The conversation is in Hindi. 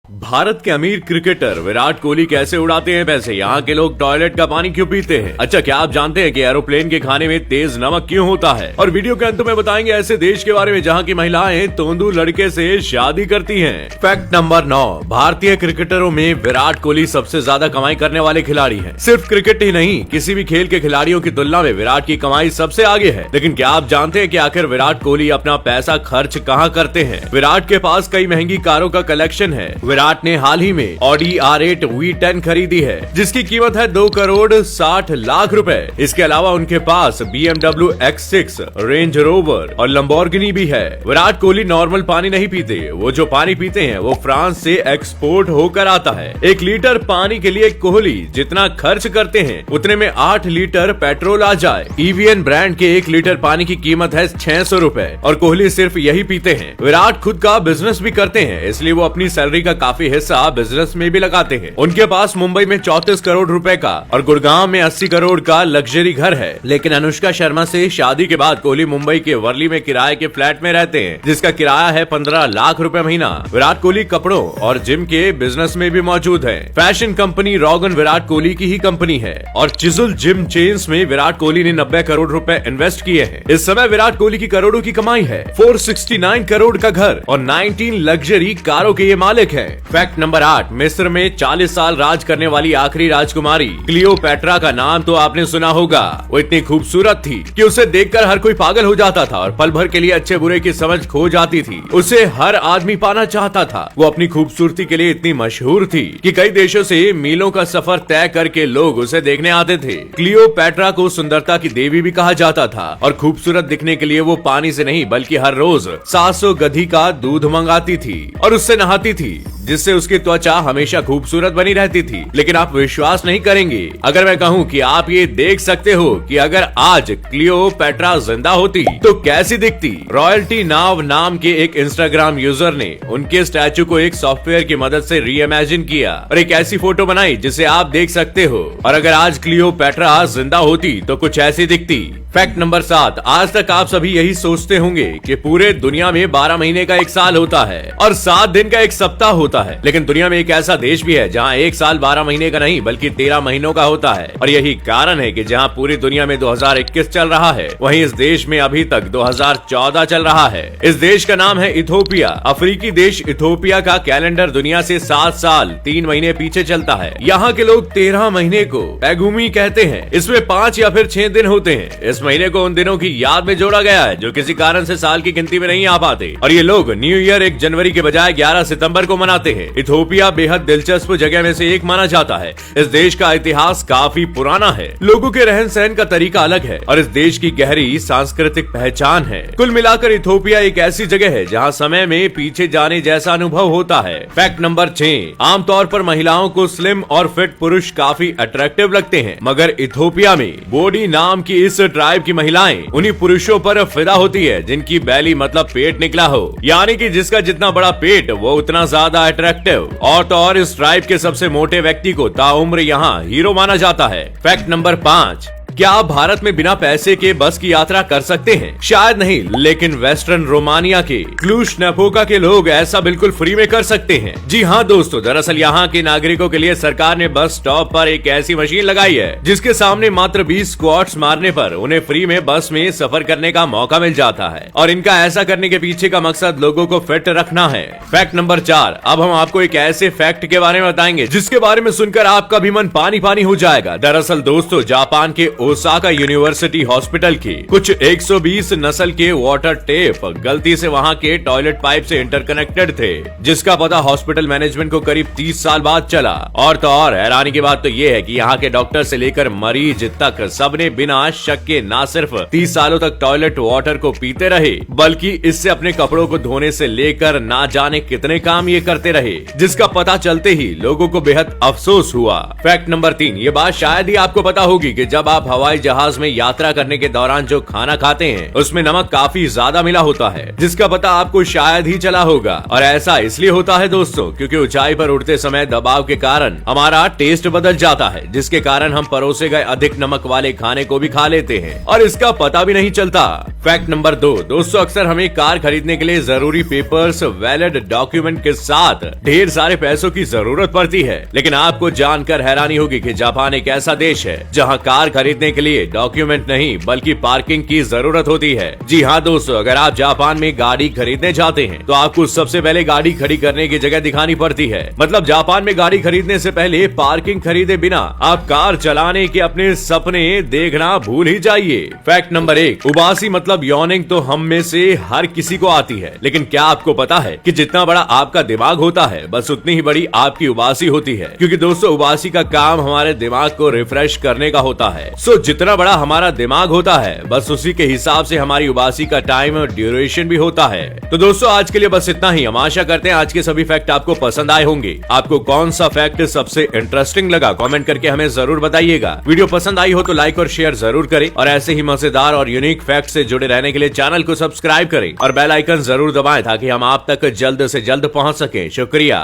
भारत के अमीर क्रिकेटर विराट कोहली कैसे उड़ाते हैं पैसे, यहाँ के लोग टॉयलेट का पानी क्यों पीते हैं। अच्छा, क्या आप जानते हैं कि एरोप्लेन के खाने में तेज नमक क्यों होता है। और वीडियो के अंत में बताएंगे ऐसे देश के बारे में जहाँ की महिलाएं तोंदू लड़के से शादी करती हैं। फैक्ट नंबर 9, भारतीय क्रिकेटरों में विराट कोहली सबसे ज्यादा कमाई करने वाले खिलाड़ी हैं। सिर्फ क्रिकेट ही नहीं, किसी भी खेल के खिलाड़ियों की तुलना में विराट की कमाई सबसे आगे है। लेकिन क्या आप जानते हैं कि आखिर विराट कोहली अपना पैसा खर्च कहाँ करते हैं। विराट के पास कई महंगी कारों का कलेक्शन है। विराट ने हाल ही में Audi R8 V10 खरीदी है, जिसकी कीमत है 2 करोड़ 60 लाख रुपए। इसके अलावा उनके पास BMW X6, रेंज रोवर और लंबोर्गिनी भी है। विराट कोहली नॉर्मल पानी नहीं पीते, वो जो पानी पीते हैं वो फ्रांस से एक्सपोर्ट होकर आता है। 1 लीटर पानी के लिए कोहली जितना खर्च करते हैं उतने में 8 लीटर पेट्रोल आ जाए। EVN ब्रांड के 1 लीटर पानी की कीमत है 600 रुपए और कोहली सिर्फ यही पीते हैं। विराट खुद का बिजनेस भी करते हैं, इसलिए वो अपनी सैलरी का काफी हिस्सा बिजनेस में भी लगाते हैं। उनके पास मुंबई में 34 करोड़ रुपए का और गुड़गांव में 80 करोड़ का लग्जरी घर है। लेकिन अनुष्का शर्मा से शादी के बाद कोहली मुंबई के वर्ली में किराए के फ्लैट में रहते हैं, जिसका किराया है 15 लाख रुपए महीना। विराट कोहली कपड़ों और जिम के बिजनेस में भी मौजूद है। Fashion company Rogan Virat Kohli की ही कंपनी है और चिजुल जिम चेन्स में विराट कोहली ने 90 करोड़ रुपए इन्वेस्ट किए हैं। इस समय विराट कोहली की करोड़ों की कमाई है। 469 करोड़ का घर और 19 लग्जरी कारों के ये मालिक है। फैक्ट नंबर 8, मिस्र में 40 साल राज करने वाली आखिरी राजकुमारी क्लियोपैट्रा का नाम तो आपने सुना होगा। वो इतनी खूबसूरत थी कि उसे देखकर हर कोई पागल हो जाता था और पल भर के लिए अच्छे बुरे की समझ खो जाती थी। उसे हर आदमी पाना चाहता था। वो अपनी खूबसूरती के लिए इतनी मशहूर थी कि कई देशों से मीलों का सफर तय करके लोग उसे देखने आते थे। क्लियोपैट्रा को सुंदरता की देवी भी कहा जाता था और खूबसूरत दिखने के लिए वो पानी से नहीं बल्कि हर रोज 700 गधी का दूध मंगाती थी और उससे नहाती थी, जिससे उसकी त्वचा हमेशा खूबसूरत बनी रहती थी। लेकिन आप विश्वास नहीं करेंगे अगर मैं कहूँ कि आप ये देख सकते हो कि अगर आज क्लियोपैट्रा जिंदा होती तो कैसी दिखती। रॉयल्टी नाव नाम के एक इंस्टाग्राम यूजर ने उनके स्टैचू को एक सॉफ्टवेयर की मदद से रीइमेजिन किया और एक ऐसी फोटो बनाई जिसे आप देख सकते हो। और अगर आज क्लियोपैट्रा जिंदा होती तो कुछ ऐसी दिखती। फैक्ट नंबर 7, आज तक आप सभी यही सोचते होंगे कि पूरे दुनिया में 12 महीने का एक साल होता है और 7 दिन का एक सप्ताह होता है। लेकिन दुनिया में एक ऐसा देश भी है जहां एक साल 12 महीने का नहीं बल्कि 13 महीनों का होता है। और यही कारण है कि जहां पूरी दुनिया में 2021 चल रहा है, वहीं इस देश में अभी तक 2014 चल रहा है। इस देश का नाम है इथोपिया। अफ्रीकी देश इथोपिया का कैलेंडर दुनिया से 7 साल 3 महीने पीछे चलता है। यहाँ के लोग 13 महीने को पैगुमी कहते हैं। इसमें 5 या फिर 6 दिन होते हैं। इस महीने को उन दिनों की याद में जोड़ा गया है जो किसी कारण से साल की गिनती में नहीं आ पाते और ये लोग न्यू ईयर 1 जनवरी के बजाय 11 सितंबर को मनाते हैं। इथोपिया बेहद दिलचस्प जगह में से एक माना जाता है। इस देश का इतिहास काफी पुराना है। लोगों के रहन सहन का तरीका अलग है और इस देश की गहरी सांस्कृतिक पहचान है। कुल मिलाकर इथोपिया एक ऐसी जगह है जहाँ समय में पीछे जाने जैसा अनुभव होता है। फैक्ट नंबर 6, आमतौर पर महिलाओं को स्लिम और फिट पुरुष काफी अट्रैक्टिव लगते हैं, मगर इथोपिया में बोडी नाम की इस ट्राइब की महिलाएं उन्हीं पुरुषों पर फिदा होती है जिनकी बैली मतलब पेट निकला हो, यानी कि जिसका जितना बड़ा पेट वो उतना ज्यादा अट्रैक्टिव। और तो और इस ट्राइब के सबसे मोटे व्यक्ति को ताउम्र यहाँ हीरो माना जाता है। फैक्ट नंबर 5, क्या आप भारत में बिना पैसे के बस की यात्रा कर सकते हैं? शायद नहीं, लेकिन वेस्टर्न रोमानिया के क्लूज नेपोका के लोग ऐसा बिल्कुल फ्री में कर सकते हैं। जी हाँ दोस्तों, दरअसल यहाँ के नागरिकों के लिए सरकार ने बस स्टॉप पर एक ऐसी मशीन लगाई है जिसके सामने मात्र 20 स्क्वाट्स मारने पर उन्हें फ्री में बस में सफर करने का मौका मिल जाता है। और इनका ऐसा करने के पीछे का मकसद लोगों को फिट रखना है। फैक्ट नंबर 4, अब हम आपको एक ऐसे फैक्ट के बारे में बताएंगे जिसके बारे में सुनकर आपका भी मन पानी पानी हो जाएगा। दरअसल दोस्तों, जापान के ओसाका यूनिवर्सिटी हॉस्पिटल की कुछ 120 नस्ल के वाटर टेप गलती से वहां के टॉयलेट पाइप से इंटरकनेक्टेड थे, जिसका पता हॉस्पिटल मैनेजमेंट को करीब 30 साल बाद चला। और तो और हैरानी की बात तो ये है कि यहाँ के डॉक्टर से लेकर मरीज तक सबने बिना शक के ना सिर्फ 30 सालों तक टॉयलेट वाटर को पीते रहे, बल्कि इससे अपने कपड़ों को धोने से लेकर ना जाने कितने काम ये करते रहे, जिसका पता चलते ही लोगों को बेहद अफसोस हुआ। फैक्ट नंबर 3, ये बात शायद ही आपको पता होगी कि जब आप हवाई जहाज में यात्रा करने के दौरान जो खाना खाते हैं उसमें नमक काफी ज्यादा मिला होता है, जिसका पता आपको शायद ही चला होगा। और ऐसा इसलिए होता है दोस्तों क्योंकि ऊंचाई पर उड़ते समय दबाव के कारण हमारा टेस्ट बदल जाता है, जिसके कारण हम परोसे गए अधिक नमक वाले खाने को भी खा लेते हैं और इसका पता भी नहीं चलता। फैक्ट नंबर 2 दोस्तों, अक्सर हमें कार खरीदने के लिए जरूरी पेपर्स, वैलिड डॉक्यूमेंट के साथ ढेर सारे पैसों की जरूरत पड़ती है। लेकिन आपको जानकर हैरानी होगी कि जापान एक ऐसा देश है जहां कार खरीदने के लिए डॉक्यूमेंट नहीं बल्कि पार्किंग की जरूरत होती है। जी हाँ दोस्तों, अगर आप जापान में गाड़ी खरीदने जाते हैं तो आपको सबसे पहले गाड़ी खड़ी करने की जगह दिखानी पड़ती है। मतलब जापान में गाड़ी खरीदने से पहले पार्किंग खरीदे बिना आप कार चलाने के अपने सपने देखना भूल ही जाइए। फैक्ट नंबर 1, उबासी मतलब यॉर्निंग तो हम में से हर किसी को आती है, लेकिन क्या आपको पता है कि जितना बड़ा आपका दिमाग होता है बस उतनी ही बड़ी आपकी उबासी होती है। क्योंकि दोस्तों उबासी का काम हमारे दिमाग को रिफ्रेश करने का होता है। सो जितना बड़ा हमारा दिमाग होता है बस उसी के हिसाब से हमारी उबासी का टाइम और ड्यूरेशन भी होता है। तो दोस्तों आज के लिए बस इतना ही। हम आशा करते हैं आज के सभी फैक्ट आपको पसंद आए होंगे। आपको कौन सा फैक्ट सबसे इंटरेस्टिंग लगा कमेंट करके हमें जरूर बताइएगा। वीडियो पसंद आई हो तो लाइक और शेयर जरूर करें और ऐसे ही मजेदार और यूनिक फैक्ट से जुड़े रहने के लिए चैनल को सब्सक्राइब करें और बेल आइकन जरूर दबाएं ताकि हम आप तक जल्द से जल्द पहुंच सकें। शुक्रिया।